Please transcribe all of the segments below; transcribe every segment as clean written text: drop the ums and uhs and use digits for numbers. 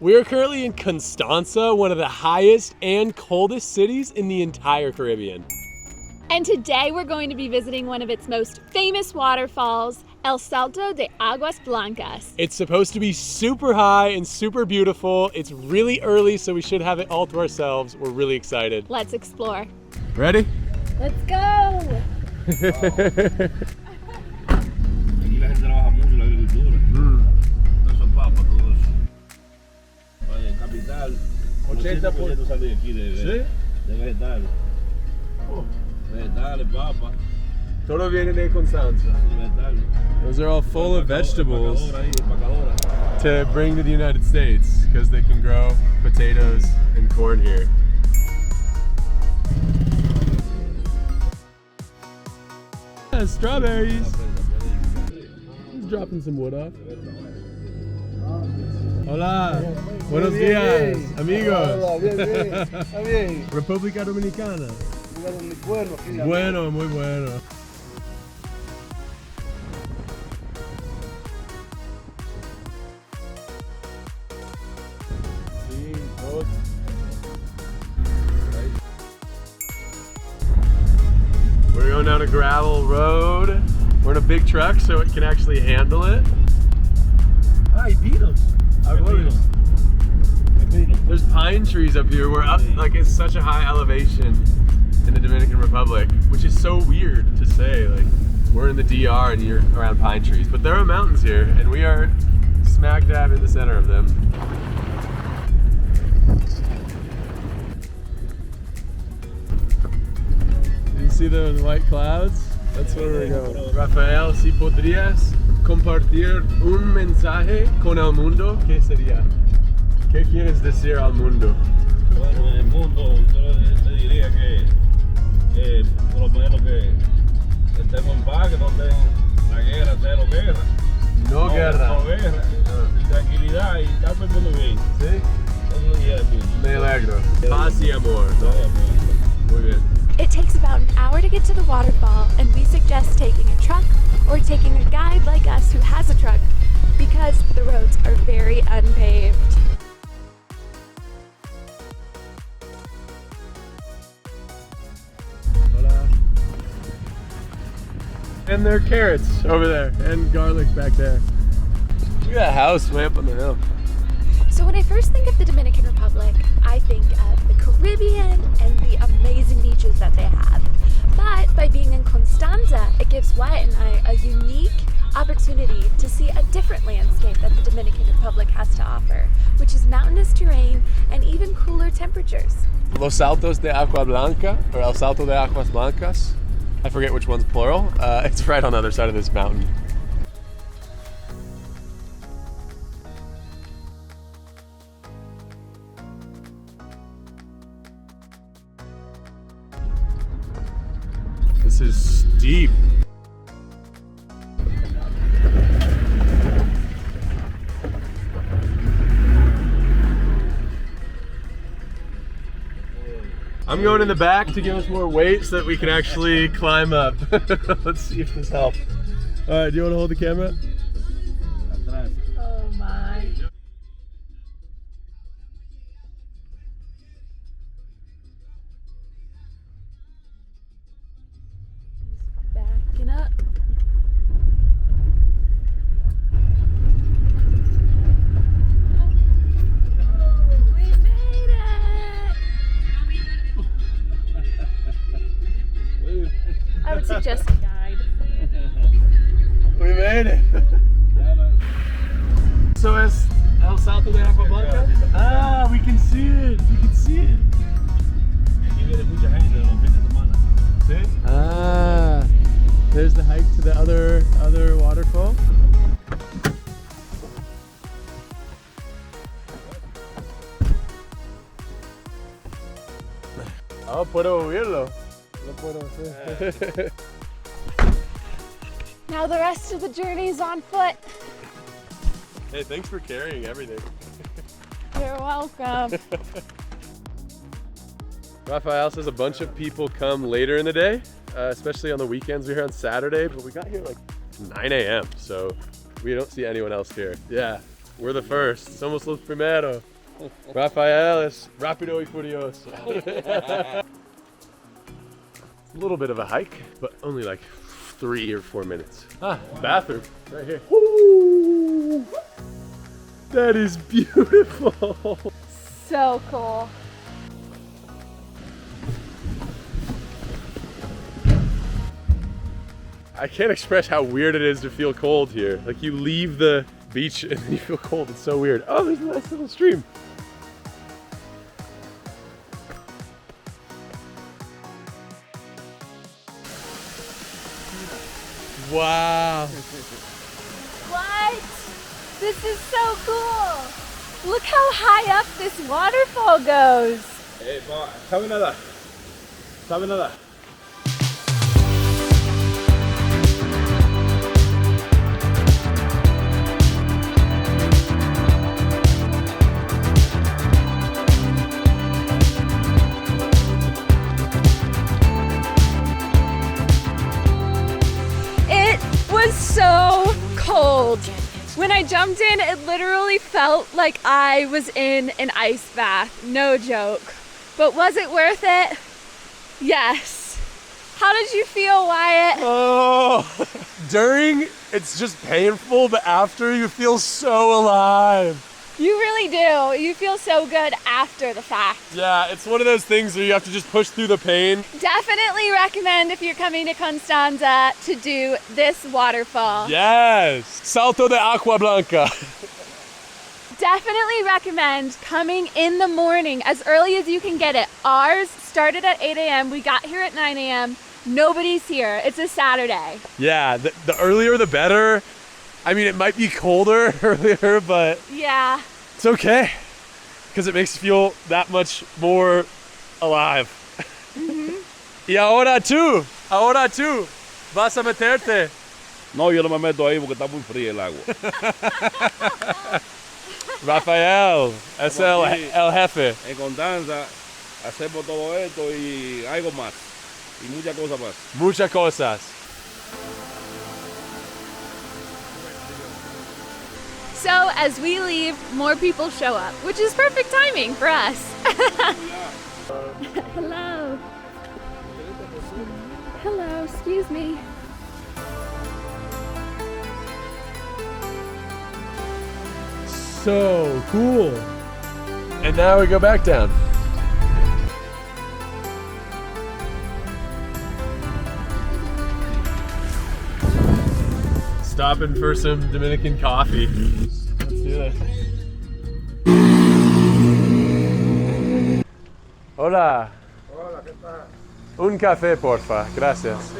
We are currently in Constanza, one of the highest and coldest cities in the entire Caribbean. And today we're going to be visiting one of its most famous waterfalls, El Salto De Aguas Blancas. It's supposed to be super high and super beautiful. It's really early, so we should have it all to ourselves. We're really excited. Let's explore. Ready? Let's go! Aquí la gente trabaja mucho en la agricultura. Eso es papa, todo eso. Oye, en capital, 80% sale de aquí de vegetales. Vegetales, papa. Todo viene de Constanza. Vegetales. Those are all full of vegetables to bring to the United States because they can grow potatoes and corn here. Yeah, strawberries. He's dropping some wood off. Hola, buenos días, amigos. Hola, bien, bien. República Dominicana. Bueno, aquí. Bueno, muy bueno. We're going down a gravel road. We're in a big truck, so it can actually handle it. Ay, pinos. There's pine trees up here. We're up, like, it's such a high elevation in the Dominican Republic, which is so weird to say. Like, we're in the DR and you're around pine trees, but there are mountains here, and we are smack dab in the center of them. You see the white clouds? That's where we're going. Rafael, si podrías compartir un mensaje con el mundo, ¿qué sería? ¿Qué quieres decir al mundo? Bueno, en el mundo yo te diría que por lo menos que estemos en paz, que no estén la guerra, cero guerra. No guerra. No guerra. Y tranquilidad y estar todo el mundo bien. ¿Sí? Eso es el mundo. Me alegro. Paz y amor. No hay amor. Muy bien. It takes about an hour to get to the waterfall, and we suggest taking a truck or taking a guide like us who has a truck because the roads are very unpaved. Hola. And there are carrots over there and garlic back there. Look at that house way up on the hill. So when I first think of the Dominican Republic, I think of the Caribbean and the amazing beaches that they have. But by being in Constanza, it gives Wyatt and I a unique opportunity to see a different landscape that the Dominican Republic has to offer, which is mountainous terrain and even cooler temperatures. Los Saltos de Aguas Blancas, or El Salto de Aguas Blancas. I forget which one's plural. It's right on the other side of this mountain. This is steep. I'm going in the back to give us more weight so that we can actually climb up. Let's see if this helps. All right, do you want to hold the camera? Oh my. Backing up. We made it! I would suggest a guide. We made it. So es El Salto de Aguas Blancas? Ah, we can see it. We can see it. Aquí viene mucha gente los fines de semana. See? Ah, there's the hike to the other waterfall. Oh, puedo oírlo. No puedo hacer. Now the rest of the journey is on foot. Hey, thanks for carrying everything. You're welcome. Rafael says a bunch of people come later in the day, especially on the weekends. We're here on Saturday, but we got here like 9 a.m. So we don't see anyone else here. Yeah. We're the first. Somos los primeros. Rafael es rápido y furioso. A little bit of a hike, but only like 3 or 4 minutes. Ah, bathroom right here. Woo! That is beautiful. So cool. I can't express how weird it is to feel cold here. Like you leave the beach and then you feel cold. It's so weird. Oh, there's a nice little stream. Wow. What? This is so cool. Look how high up this waterfall goes. Hey, pa, ¿sabe nada? ¿Sabe nada? It was so cold. When I jumped in, it literally felt like I was in an ice bath. No joke. But was it worth it? Yes. How did you feel, Wyatt? Oh, during it's just painful, but after you feel so alive. You really do. You feel so good after the fact. Yeah, it's one of those things where you have to just push through the pain. Definitely recommend if you're coming to Constanza to do this waterfall. Yes, Salto De Aguas Blancas. Definitely recommend coming in the morning as early as you can get it. Ours started at 8 a.m. We got here at 9 a.m. Nobody's here. It's a Saturday. Yeah, the earlier the better. I mean, it might be colder earlier, but Yeah. it's okay because it makes you feel that much more alive. Y ahora tú, vas a meterte. No, yo no me meto ahí porque está muy fría el agua. Rafael, es el jefe. En Constanza hacemos todo esto y algo más. Y muchas cosas más. Muchas cosas. So as we leave, more people show up, which is perfect timing for us. Hello. Hello, excuse me. So cool. And now we go back down. Stopping for some Dominican coffee. Let's do this. Hola. Hola, ¿qué tal? Un café, porfa. Gracias.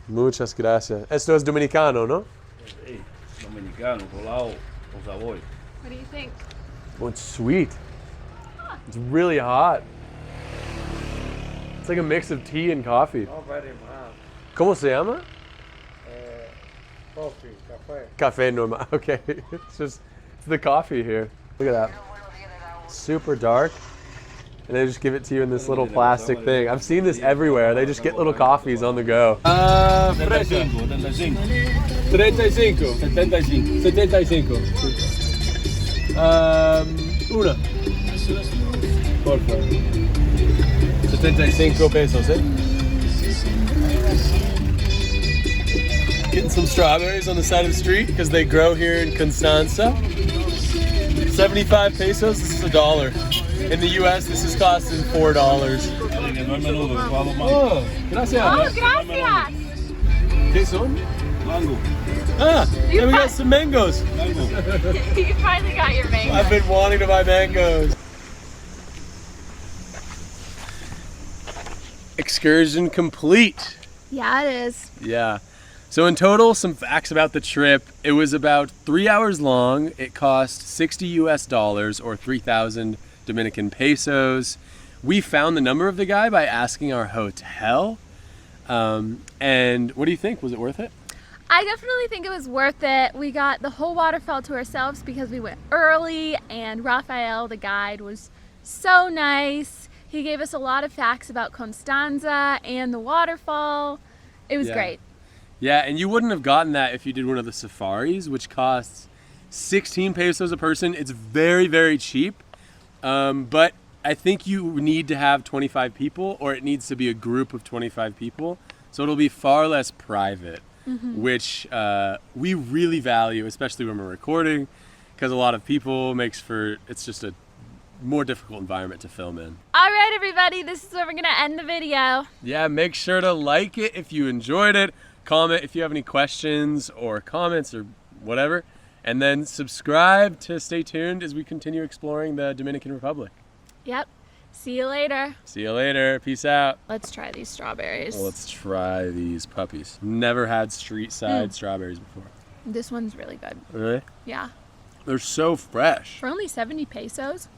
Muchas gracias. Esto es dominicano, ¿no? Sí, dominicano, colado, con sabor. What do you think? Oh, it's sweet. It's really hot. It's like a mix of tea and coffee. No, very mal. ¿Cómo se llama? Coffee, café. Café normal. Okay. It's the coffee here. Look at that. Super dark. And they just give it to you in this little plastic thing. I've seen this everywhere. They just get little coffees on the go. 75, 35. 75. 75. Una. Por favor. 75 pesos, eh? Getting some strawberries on the side of the street because they grow here in Constanza. 75 pesos, this is $1. In the US, this is costing $4. Oh, gracias. Oh, gracias. ¿Qué son? Mango. Ah, and we got some mangoes. Mango. You finally got your mango. I've been wanting to buy mangoes. Excursion complete. Yeah, it is. Yeah. So in total, some facts about the trip. It was about 3 hours long. It cost $60 US or 3,000 Dominican pesos. We found the number of the guy by asking our hotel. And what do you think? Was it worth it? I definitely think it was worth it. We got the whole waterfall to ourselves because we went early, and Rafael, the guide, was so nice. He gave us a lot of facts about Constanza and the waterfall. It was great. Yeah, and you wouldn't have gotten that if you did one of the safaris, which costs 16 pesos a person. It's very, very cheap. But I think you need to have 25 people, or it needs to be a group of 25 people. So it'll be far less private, which we really value, especially when we're recording, because a lot of people it's just a more difficult environment to film in. All right, everybody, this is where we're gonna end the video. Yeah, make sure to like it if you enjoyed it. Comment if you have any questions or comments or whatever. And then subscribe to stay tuned as we continue exploring the Dominican Republic. Yep. See you later. See you later. Peace out. Let's try these strawberries. Well, let's try these puppies. Never had street side strawberries before. This one's really good. Really? Yeah. They're so fresh. For only 70 pesos.